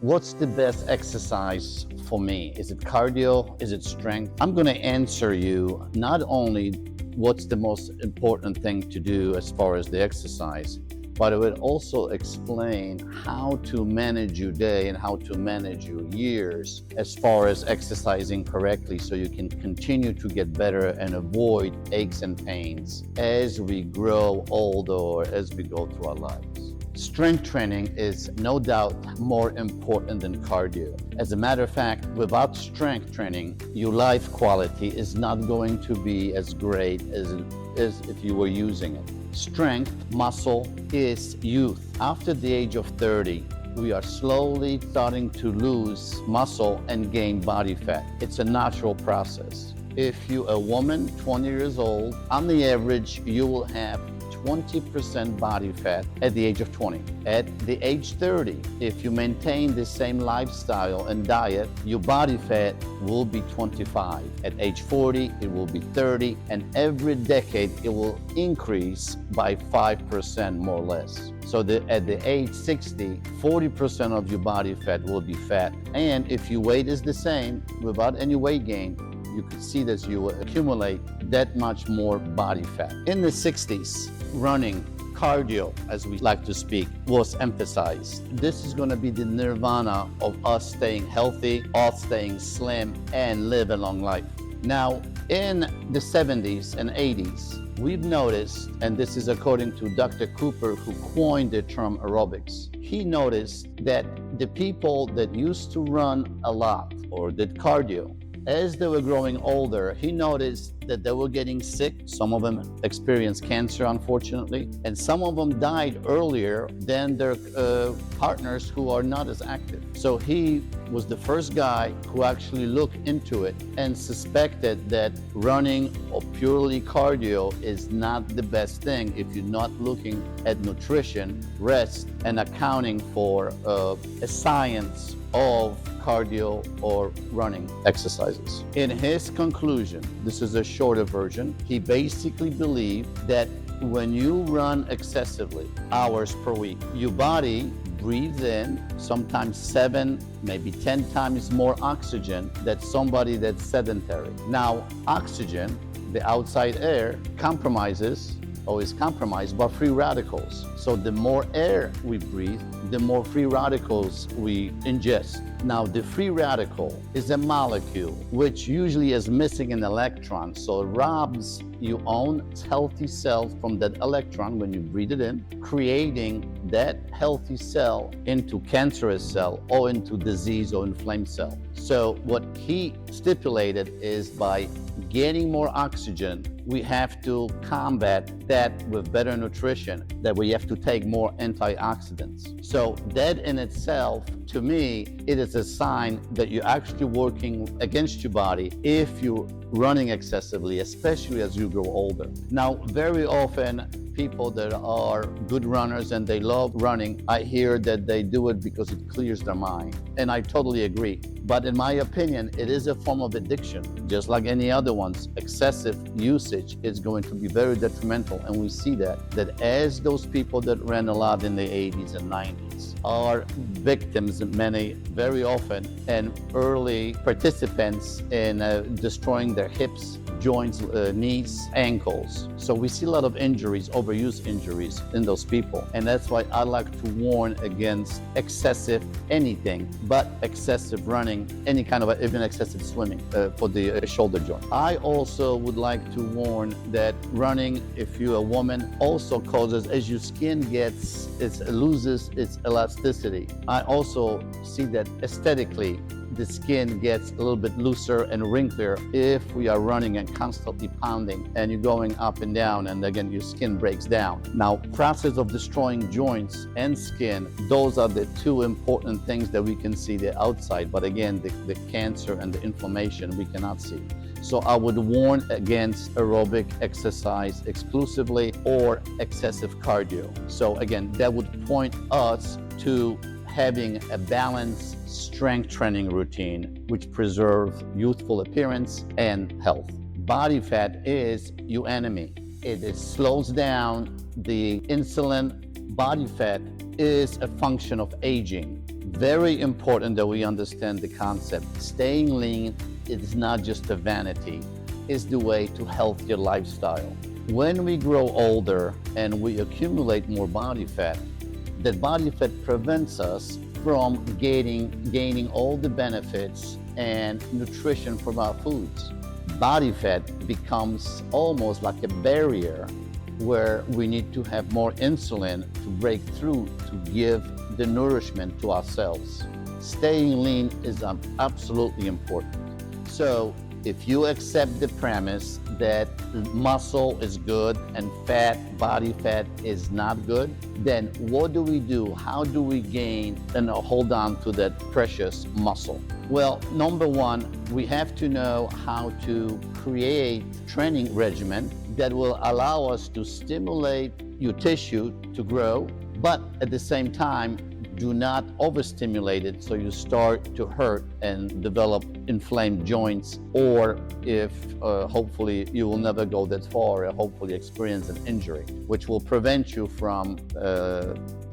What's the best exercise for me? Is it cardio? Is it strength? I'm going to answer you not only what's the most important thing to do as far as the exercise, but I would also explain how to manage your day and how to manage your years as far as exercising correctly so you can continue to get better and avoid aches and pains as we grow older or as we go through our lives. Strength training is no doubt more important than cardio. As a matter of fact, without strength training, your life quality is not going to be as great as if you were using it. Strength, muscle is youth. After the age of 30, we are slowly starting to lose muscle and gain body fat. It's a natural process. If you're a woman, 20 years old, on the average, you will have 20% body fat at the age of 20. At the age 30, if you maintain the same lifestyle and diet, your body fat will be 25. At age 40, it will be 30, and every decade it will increase by 5% more or less. So at the age 60, 40% of your body fat will be fat. And if your weight is the same, without any weight gain, you can see that you will accumulate that much more body fat. In the 60s, running, cardio, as we like to speak, was emphasized. This is going to be the nirvana of us staying healthy, us staying slim, and live a long life. Now, in the 70s and 80s, we've noticed, and this is according to Dr. Cooper, who coined the term aerobics, he noticed that the people that used to run a lot or did cardio, as they were growing older, he noticed that they were getting sick. Some of them experienced cancer, unfortunately, and some of them died earlier than their partners who are not as active. So he was the first guy who actually looked into it and suspected that running or purely cardio is not the best thing if you're not looking at nutrition, rest, and accounting for a science of cardio or running exercises. In his conclusion, this is a shorter version, he basically believed that when you run excessively, hours per week, your body breathes in sometimes 7, maybe 10 times more oxygen than somebody that's sedentary. Now, oxygen, the outside air, is compromised by free radicals. So the more air we breathe, the more free radicals we ingest. Now, the free radical is a molecule which usually is missing an electron, so it robs your own healthy cell from that electron when you breathe it in, creating that healthy cell into cancerous cell or into disease or inflamed cell. So what he stipulated is by getting more oxygen, we have to combat that with better nutrition, that we have to take more antioxidants. So that in itself, to me, it is a sign that you're actually working against your body if you're running excessively, especially as you grow older. Now, very often, people that are good runners and they love running, I hear that they do it because it clears their mind. And I totally agree. But in my opinion, it is a form of addiction, just like any other ones. Excessive usage is going to be very detrimental. And we see that as those people that ran a lot in the 80s and 90s are victims, many, very often, and early participants in destroying their hips, joints, knees, ankles. So we see a lot of injuries, overuse injuries in those people. And that's why I like to warn against excessive anything, but excessive running, any kind of, even excessive swimming for the shoulder joint. I also would like to warn that running, if you're a woman, also causes, as your skin loses its elasticity. I also see that aesthetically, the skin gets a little bit looser and wrinklier if we are running and constantly pounding and you're going up and down, and again your skin breaks down. Now, process of destroying joints and skin, those are the two important things that we can see the outside, but again the cancer and the inflammation we cannot see. So I would warn against aerobic exercise exclusively or excessive cardio. So again, that would point us to having a balanced strength training routine which preserves youthful appearance and health. Body fat is your enemy. It slows down the insulin. Body fat is a function of aging. Very important that we understand the concept. Staying lean is not just a vanity, it's the way to healthier lifestyle. When we grow older and we accumulate more body fat, that body fat prevents us from gaining all the benefits and nutrition from our foods. Body fat becomes almost like a barrier where we need to have more insulin to break through to give the nourishment to our cells. Staying lean is absolutely important. So if you accept the premise that muscle is good and body fat is not good, then what do we do? How do we gain and hold on to that precious muscle? Well, number one, we have to know how to create training regimen that will allow us to stimulate your tissue to grow, but at the same time, do not overstimulate it so you start to hurt and develop inflamed joints, or if hopefully you will never go that far or hopefully experience an injury, which will prevent you from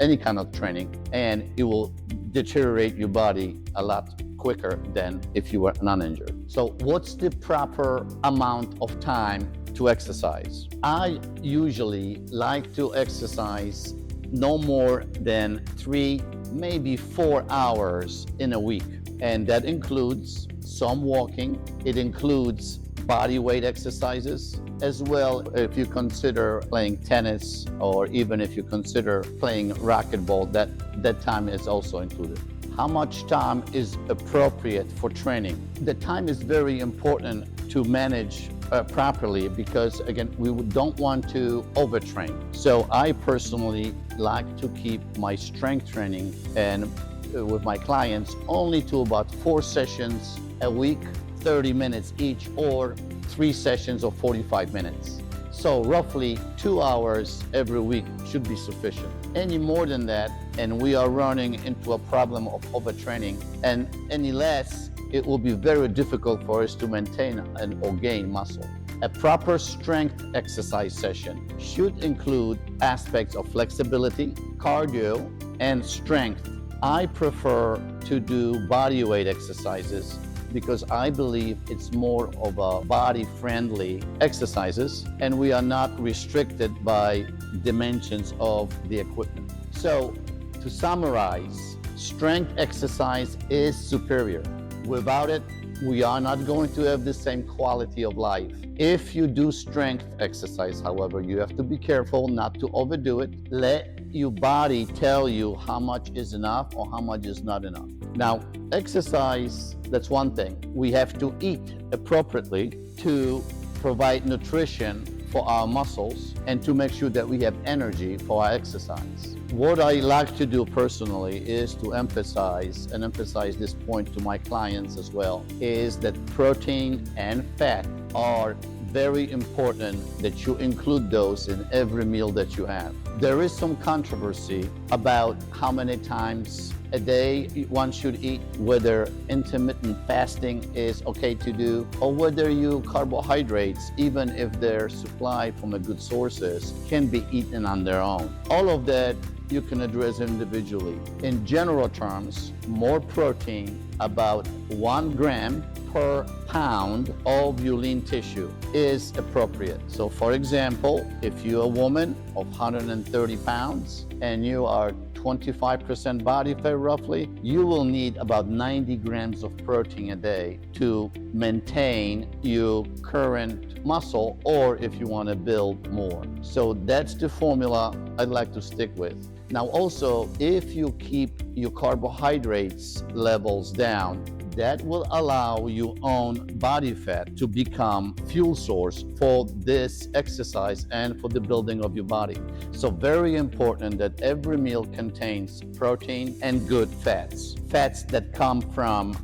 any kind of training, and it will deteriorate your body a lot quicker than if you were non-injured. So what's the proper amount of time to exercise? I usually like to exercise no more than 3, maybe 4 hours in a week. And that includes some walking. It includes body weight exercises, as well if you consider playing tennis, or even if you consider playing racquetball, that time is also included. How much time is appropriate for training? The time is very important to manage properly, because again, we don't want to overtrain. So I personally like to keep my strength training and with my clients only to about 4 sessions a week, 30 minutes each, or 3 sessions of 45 minutes. So roughly 2 hours every week should be sufficient. Any more than that, and we are running into a problem of overtraining, and any less, it will be very difficult for us to maintain or gain muscle. A proper strength exercise session should include aspects of flexibility, cardio, and strength. I prefer to do body weight exercises because I believe it's more of a body-friendly exercises, and we are not restricted by dimensions of the equipment. So to summarize, strength exercise is superior. Without it, we are not going to have the same quality of life. If you do strength exercise, however, you have to be careful not to overdo it. Let your body tell you how much is enough or how much is not enough. Now, exercise, that's one thing. We have to eat appropriately to provide nutrition for our muscles and to make sure that we have energy for our exercise. What I like to do personally is to emphasize this point to my clients as well, is that protein and fat are very important, that you include those in every meal that you have. There is some controversy about how many times a day one should eat, whether intermittent fasting is okay to do, or whether carbohydrates, even if they're supplied from a good sources, can be eaten on their own. All of that you can address individually. In general terms, more protein, about 1 gram per pound of your lean tissue, is appropriate. So for example, if you're a woman of 130 pounds and you are 25% body fat roughly, you will need about 90 grams of protein a day to maintain your current muscle, or if you want to build more. So that's the formula I'd like to stick with. Now also, if you keep your carbohydrates levels down, that will allow your own body fat to become fuel source for this exercise and for the building of your body. So very important that every meal contains protein and good fats. Fats that come from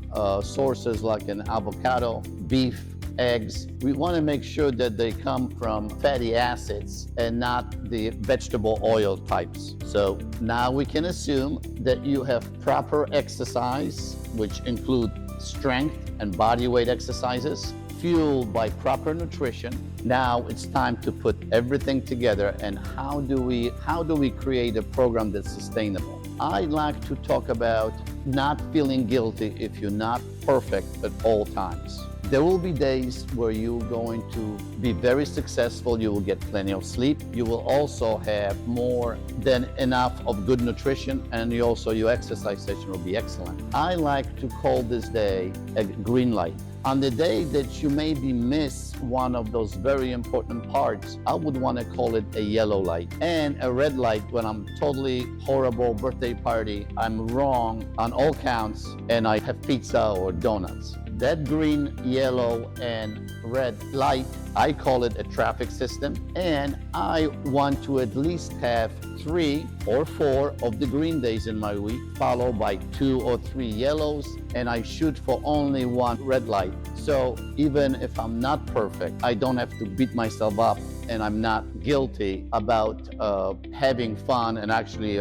sources like an avocado, beef, eggs. We want to make sure that they come from fatty acids and not the vegetable oil types. So now we can assume that you have proper exercise, which include strength and body weight exercises, fueled by proper nutrition. Now it's time to put everything together, and how do we create a program that's sustainable? I like to talk about not feeling guilty if you're not perfect at all times. There will be days where you're going to be very successful. You will get plenty of sleep. You will also have more than enough of good nutrition, and your exercise session will be excellent. I like to call this day a green light. On the day that you maybe miss one of those very important parts, I would want to call it a yellow light. And a red light when I'm totally horrible birthday party, I'm wrong on all counts, and I have pizza or donuts. That green, yellow, and red light, I call it a traffic system, and I want to at least have 3 or 4 of the green days in my week, followed by 2 or 3 yellows, and I shoot for only 1 red light. So even if I'm not perfect, I don't have to beat myself up, and I'm not guilty about having fun and actually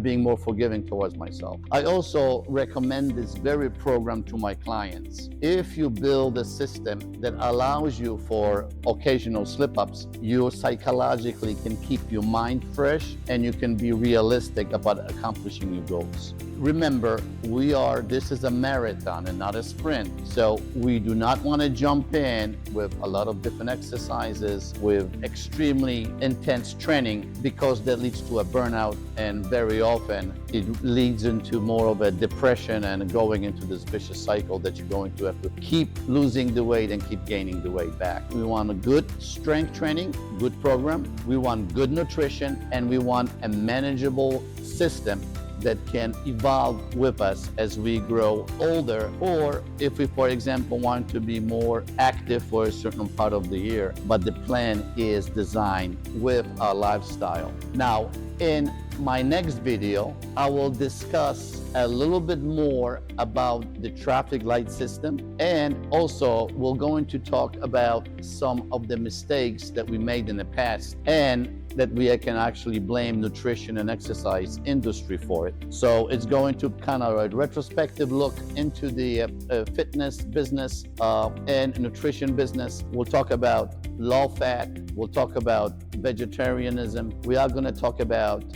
being more forgiving towards myself. I also recommend this very program to my clients. If you build a system that allows you for occasional slip-ups, you psychologically can keep your mind fresh and you can be realistic about accomplishing your goals. Remember, this is a marathon and not a sprint. So we do not want to jump in with a lot of different exercises, with extremely intense training, because that leads to a burnout, and very often it leads into more of a depression and going into this vicious cycle that you're going to have to keep losing the weight and keep gaining the weight back. We want a good strength training, good program. We want good nutrition, and we want a manageable system that can evolve with us as we grow older, or if we, for example, want to be more active for a certain part of the year, but the plan is designed with our lifestyle. Now, in my next video, I will discuss a little bit more about the traffic light system, and also we're going to talk about some of the mistakes that we made in the past and that we can actually blame nutrition and exercise industry for it. So it's going to kind of a retrospective look into the fitness business and nutrition business. We'll talk about low fat. We'll talk about vegetarianism. We are going to talk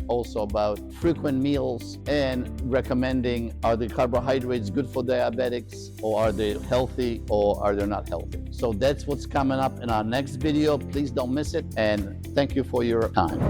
also about frequent meals and recommending, are the carbohydrates good for diabetics, or are they healthy, or are they not healthy? So that's what's coming up in our next video. Please don't miss it, and thank you for your time.